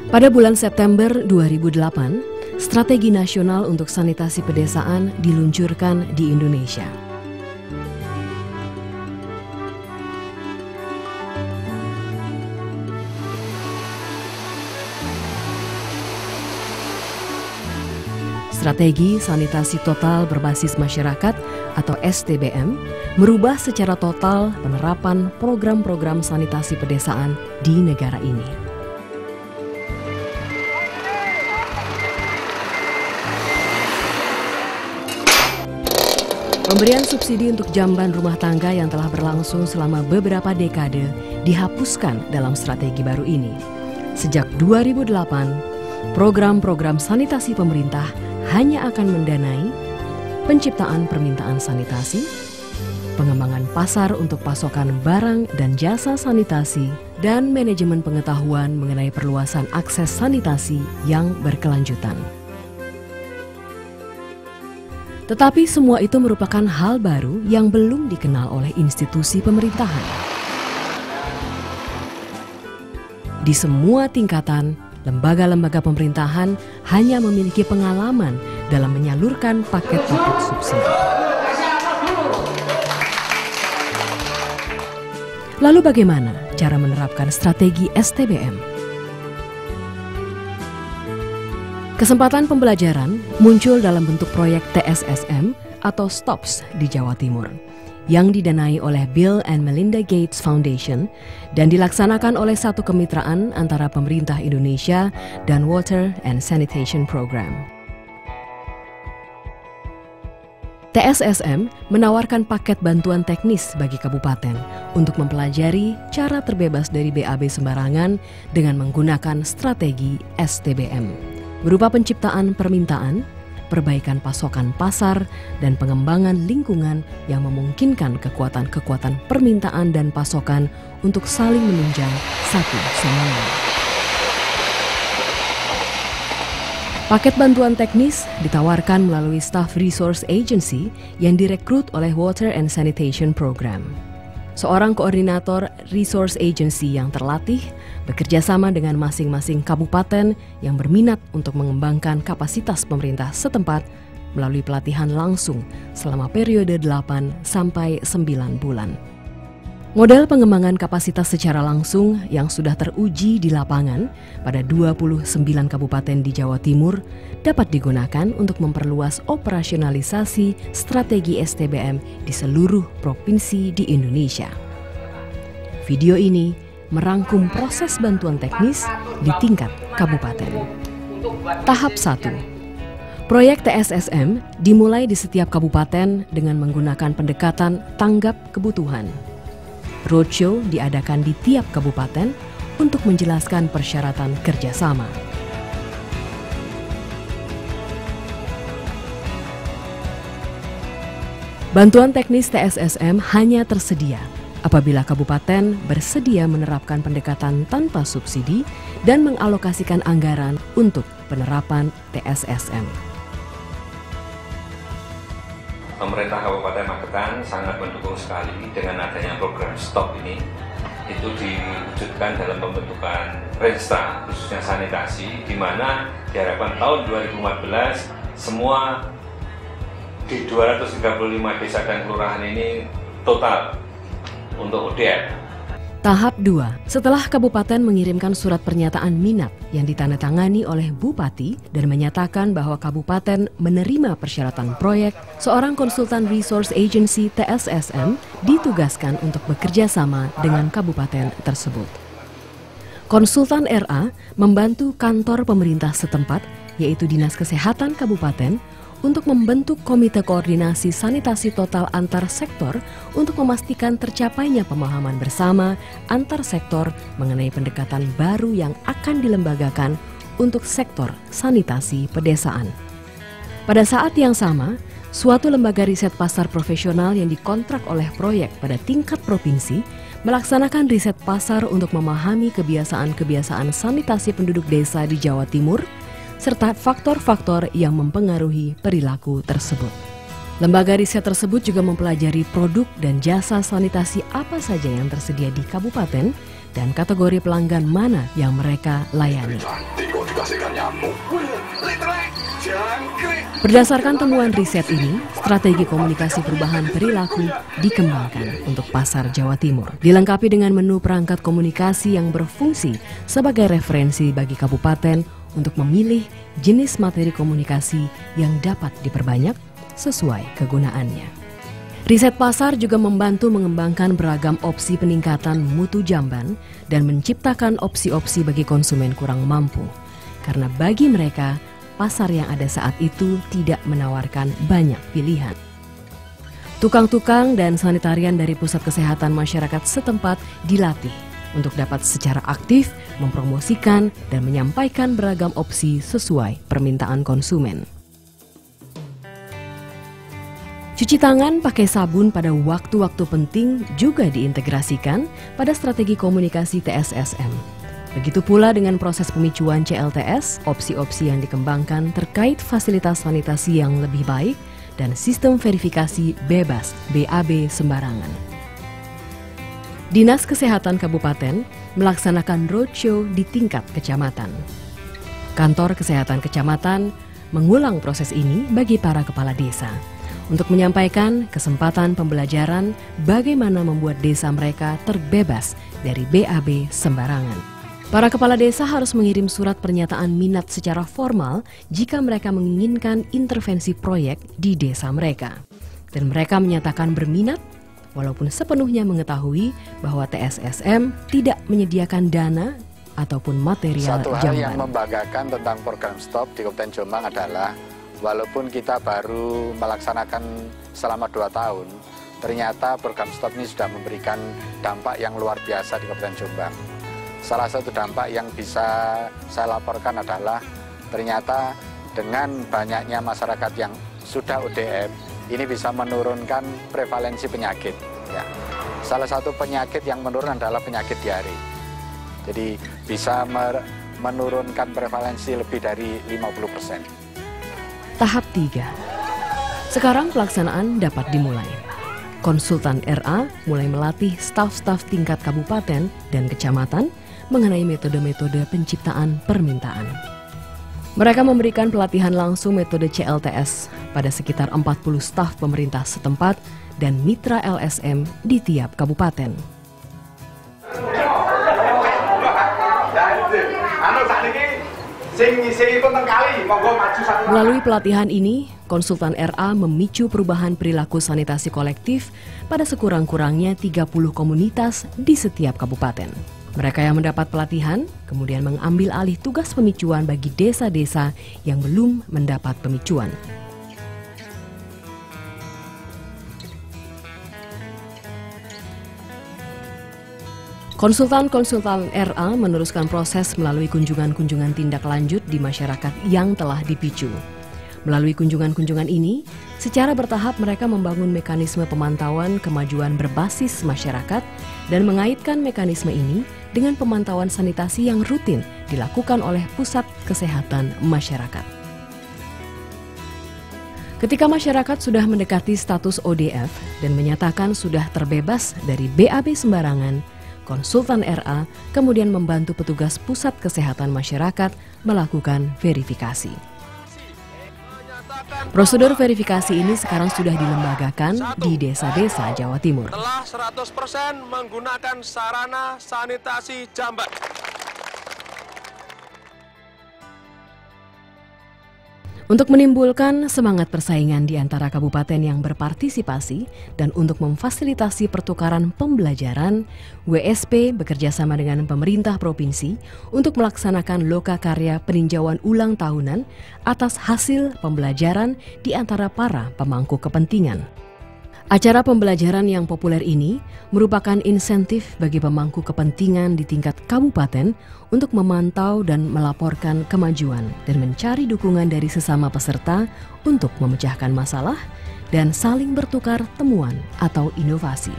Pada bulan September 2008, Strategi Nasional untuk Sanitasi Pedesaan diluncurkan di Indonesia. Strategi Sanitasi Total Berbasis Masyarakat atau STBM merubah secara total penerapan program-program sanitasi pedesaan di negara ini. Pemberian subsidi untuk jamban rumah tangga yang telah berlangsung selama beberapa dekade dihapuskan dalam strategi baru ini. Sejak 2008, program-program sanitasi pemerintah hanya akan mendanai penciptaan permintaan sanitasi, pengembangan pasar untuk pasokan barang dan jasa sanitasi, dan manajemen pengetahuan mengenai perluasan akses sanitasi yang berkelanjutan. Tetapi semua itu merupakan hal baru yang belum dikenal oleh institusi pemerintahan. Di semua tingkatan, lembaga-lembaga pemerintahan hanya memiliki pengalaman dalam menyalurkan paket-paket subsidi. Lalu bagaimana cara menerapkan strategi STBM? Kesempatan pembelajaran muncul dalam bentuk proyek TSSM atau STOPS di Jawa Timur yang didanai oleh Bill and Melinda Gates Foundation dan dilaksanakan oleh satu kemitraan antara pemerintah Indonesia dan Water and Sanitation Program. TSSM menawarkan paket bantuan teknis bagi kabupaten untuk mempelajari cara terbebas dari BAB sembarangan dengan menggunakan strategi STBM. Berupa penciptaan permintaan, perbaikan pasokan pasar, dan pengembangan lingkungan yang memungkinkan kekuatan-kekuatan permintaan dan pasokan untuk saling menunjang satu sama lain. Paket bantuan teknis ditawarkan melalui Staff Resource Agency yang direkrut oleh Water and Sanitation Program. Seorang koordinator Resource Agency yang terlatih bekerja sama dengan masing-masing kabupaten yang berminat untuk mengembangkan kapasitas pemerintah setempat melalui pelatihan langsung selama periode 8 sampai 9 bulan. Model pengembangan kapasitas secara langsung yang sudah teruji di lapangan pada 29 kabupaten di Jawa Timur dapat digunakan untuk memperluas operasionalisasi strategi STBM di seluruh provinsi di Indonesia. Video ini merangkum proses bantuan teknis di tingkat kabupaten. Tahap 1. Proyek TSSM dimulai di setiap kabupaten dengan menggunakan pendekatan tanggap kebutuhan. Roadshow diadakan di tiap kabupaten untuk menjelaskan persyaratan kerjasama. Bantuan teknis TSSM hanya tersedia apabila kabupaten bersedia menerapkan pendekatan tanpa subsidi dan mengalokasikan anggaran untuk penerapan TSSM. Pemerintah Kabupaten Magetan sangat mendukung sekali dengan adanya program STOP ini. Itu diwujudkan dalam pembentukan Renstra khususnya sanitasi, di mana diharapkan tahun 2014 semua di 235 desa dan kelurahan ini total untuk ODR. Tahap 2. Setelah kabupaten mengirimkan surat pernyataan minat yang ditandatangani oleh bupati dan menyatakan bahwa kabupaten menerima persyaratan proyek, seorang konsultan Resource Agency TSSM ditugaskan untuk bekerja sama dengan kabupaten tersebut. Konsultan RA membantu kantor pemerintah setempat, yaitu Dinas Kesehatan Kabupaten, untuk membentuk komite koordinasi sanitasi total antar sektor untuk memastikan tercapainya pemahaman bersama antar sektor mengenai pendekatan baru yang akan dilembagakan untuk sektor sanitasi pedesaan. Pada saat yang sama, suatu lembaga riset pasar profesional yang dikontrak oleh proyek pada tingkat provinsi melaksanakan riset pasar untuk memahami kebiasaan-kebiasaan sanitasi penduduk desa di Jawa Timur serta faktor-faktor yang mempengaruhi perilaku tersebut. Lembaga riset tersebut juga mempelajari produk dan jasa sanitasi apa saja yang tersedia di kabupaten dan kategori pelanggan mana yang mereka layani. Berdasarkan temuan riset ini, strategi komunikasi perubahan perilaku dikembangkan untuk pasar Jawa Timur. Dilengkapi dengan menu perangkat komunikasi yang berfungsi sebagai referensi bagi kabupaten untuk memilih jenis materi komunikasi yang dapat diperbanyak sesuai kegunaannya. Riset pasar juga membantu mengembangkan beragam opsi peningkatan mutu jamban dan menciptakan opsi-opsi bagi konsumen kurang mampu. Karena bagi mereka, pasar yang ada saat itu tidak menawarkan banyak pilihan. Tukang-tukang dan sanitarian dari pusat kesehatan masyarakat setempat dilatih untuk dapat secara aktif mempromosikan dan menyampaikan beragam opsi sesuai permintaan konsumen. Cuci tangan pakai sabun pada waktu-waktu penting juga diintegrasikan pada strategi komunikasi TSSM. Begitu pula dengan proses pemicuan CLTS, opsi-opsi yang dikembangkan terkait fasilitas sanitasi yang lebih baik dan sistem verifikasi bebas BAB sembarangan. Dinas Kesehatan Kabupaten melaksanakan roadshow di tingkat kecamatan. Kantor Kesehatan Kecamatan mengulang proses ini bagi para kepala desa untuk menyampaikan kesempatan pembelajaran bagaimana membuat desa mereka terbebas dari BAB sembarangan. Para kepala desa harus mengirim surat pernyataan minat secara formal jika mereka menginginkan intervensi proyek di desa mereka. Dan mereka menyatakan berminat walaupun sepenuhnya mengetahui bahwa TSSM tidak menyediakan dana ataupun material jamban. Satu hal yang membanggakan tentang program STOP di Kabupaten Jombang adalah walaupun kita baru melaksanakan selama 2 tahun, ternyata program STOP ini sudah memberikan dampak yang luar biasa di Kabupaten Jombang. Salah satu dampak yang bisa saya laporkan adalah ternyata dengan banyaknya masyarakat yang sudah ODF, ini bisa menurunkan prevalensi penyakit. Ya. Salah satu penyakit yang menurun adalah penyakit diare. Jadi bisa menurunkan prevalensi lebih dari 50%. Tahap 3. Sekarang pelaksanaan dapat dimulai. Konsultan RA mulai melatih staf-staf tingkat kabupaten dan kecamatan mengenai metode-metode penciptaan permintaan. Mereka memberikan pelatihan langsung metode CLTS pada sekitar 40 staf pemerintah setempat dan mitra LSM di tiap kabupaten. Melalui pelatihan ini, konsultan RA memicu perubahan perilaku sanitasi kolektif pada sekurang-kurangnya 30 komunitas di setiap kabupaten. Mereka yang mendapat pelatihan kemudian mengambil alih tugas pemicuan bagi desa-desa yang belum mendapat pemicuan. Konsultan-konsultan RA meneruskan proses melalui kunjungan-kunjungan tindak lanjut di masyarakat yang telah dipicu. Melalui kunjungan-kunjungan ini, secara bertahap mereka membangun mekanisme pemantauan kemajuan berbasis masyarakat dan mengaitkan mekanisme ini dengan pemantauan sanitasi yang rutin dilakukan oleh Pusat Kesehatan Masyarakat. Ketika masyarakat sudah mendekati status ODF dan menyatakan sudah terbebas dari BAB sembarangan, konsultan RA kemudian membantu petugas Pusat Kesehatan Masyarakat melakukan verifikasi. Prosedur verifikasi ini sekarang sudah dilembagakan di desa-desa Jawa Timur. Telah 100% menggunakan sarana sanitasi jamban. Untuk menimbulkan semangat persaingan di antara kabupaten yang berpartisipasi dan untuk memfasilitasi pertukaran pembelajaran, WSP bekerjasama dengan pemerintah provinsi untuk melaksanakan lokakarya peninjauan ulang tahunan atas hasil pembelajaran di antara para pemangku kepentingan. Acara pembelajaran yang populer ini merupakan insentif bagi pemangku kepentingan di tingkat kabupaten untuk memantau dan melaporkan kemajuan dan mencari dukungan dari sesama peserta untuk memecahkan masalah dan saling bertukar temuan atau inovasi.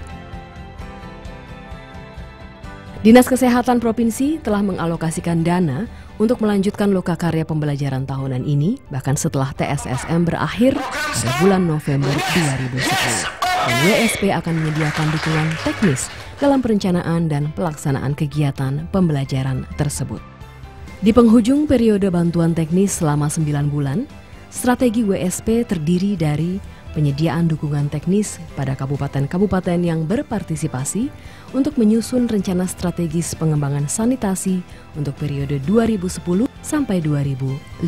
Dinas Kesehatan Provinsi telah mengalokasikan dana untuk melanjutkan lokakarya pembelajaran tahunan ini bahkan setelah TSSM berakhir pada bulan November 2010. dan WSP akan menyediakan dukungan teknis dalam perencanaan dan pelaksanaan kegiatan pembelajaran tersebut. Di penghujung periode bantuan teknis selama 9 bulan, strategi WSP terdiri dari penyediaan dukungan teknis pada kabupaten-kabupaten yang berpartisipasi untuk menyusun rencana strategis pengembangan sanitasi untuk periode 2010 sampai 2015.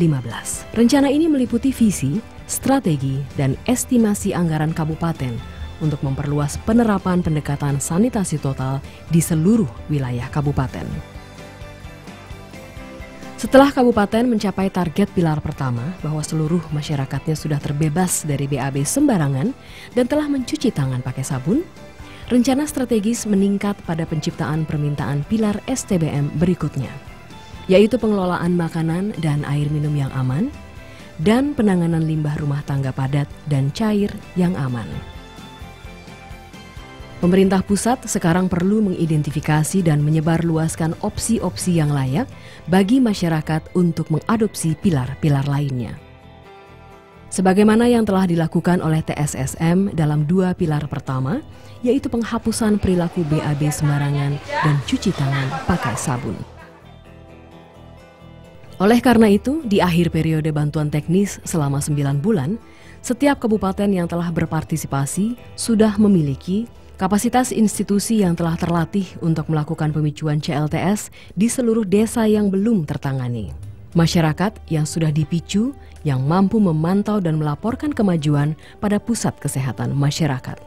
Rencana ini meliputi visi, strategi, dan estimasi anggaran kabupaten untuk memperluas penerapan pendekatan sanitasi total di seluruh wilayah kabupaten. Setelah kabupaten mencapai target pilar pertama bahwa seluruh masyarakatnya sudah terbebas dari BAB sembarangan dan telah mencuci tangan pakai sabun, rencana strategis meningkat pada penciptaan permintaan pilar STBM berikutnya, yaitu pengelolaan makanan dan air minum yang aman dan penanganan limbah rumah tangga padat dan cair yang aman. Pemerintah pusat sekarang perlu mengidentifikasi dan menyebarluaskan opsi-opsi yang layak bagi masyarakat untuk mengadopsi pilar-pilar lainnya. Sebagaimana yang telah dilakukan oleh TSSM dalam 2 pilar pertama, yaitu penghapusan perilaku BAB sembarangan dan cuci tangan pakai sabun. Oleh karena itu, di akhir periode bantuan teknis selama 9 bulan, setiap kabupaten yang telah berpartisipasi sudah memiliki kapasitas institusi yang telah terlatih untuk melakukan pemicuan CLTS di seluruh desa yang belum tertangani. Masyarakat yang sudah dipicu, yang mampu memantau dan melaporkan kemajuan pada pusat kesehatan masyarakat.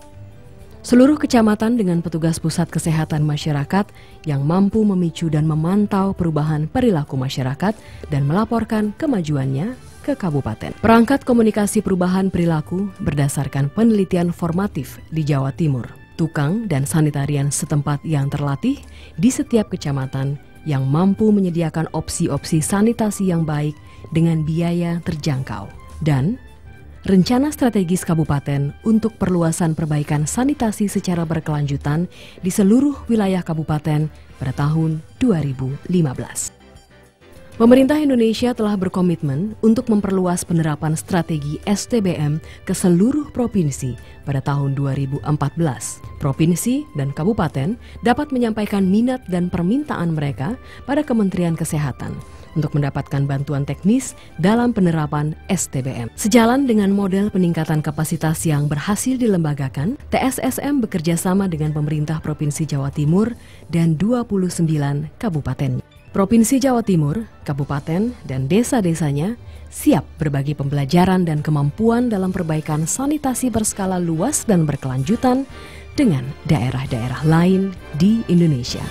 Seluruh kecamatan dengan petugas pusat kesehatan masyarakat yang mampu memicu dan memantau perubahan perilaku masyarakat dan melaporkan kemajuannya ke kabupaten. Perangkat komunikasi perubahan perilaku berdasarkan penelitian formatif di Jawa Timur. Tukang dan sanitarian setempat yang terlatih di setiap kecamatan yang mampu menyediakan opsi-opsi sanitasi yang baik dengan biaya terjangkau. Dan rencana strategis kabupaten untuk perluasan perbaikan sanitasi secara berkelanjutan di seluruh wilayah kabupaten pada tahun 2015. Pemerintah Indonesia telah berkomitmen untuk memperluas penerapan strategi STBM ke seluruh provinsi pada tahun 2014. Provinsi dan kabupaten dapat menyampaikan minat dan permintaan mereka pada Kementerian Kesehatan untuk mendapatkan bantuan teknis dalam penerapan STBM. Sejalan dengan model peningkatan kapasitas yang berhasil dilembagakan, TSSM bekerja sama dengan pemerintah Provinsi Jawa Timur dan 29 kabupaten. Provinsi Jawa Timur, kabupaten, dan desa-desanya siap berbagi pembelajaran dan kemampuan dalam perbaikan sanitasi berskala luas dan berkelanjutan dengan daerah-daerah lain di Indonesia.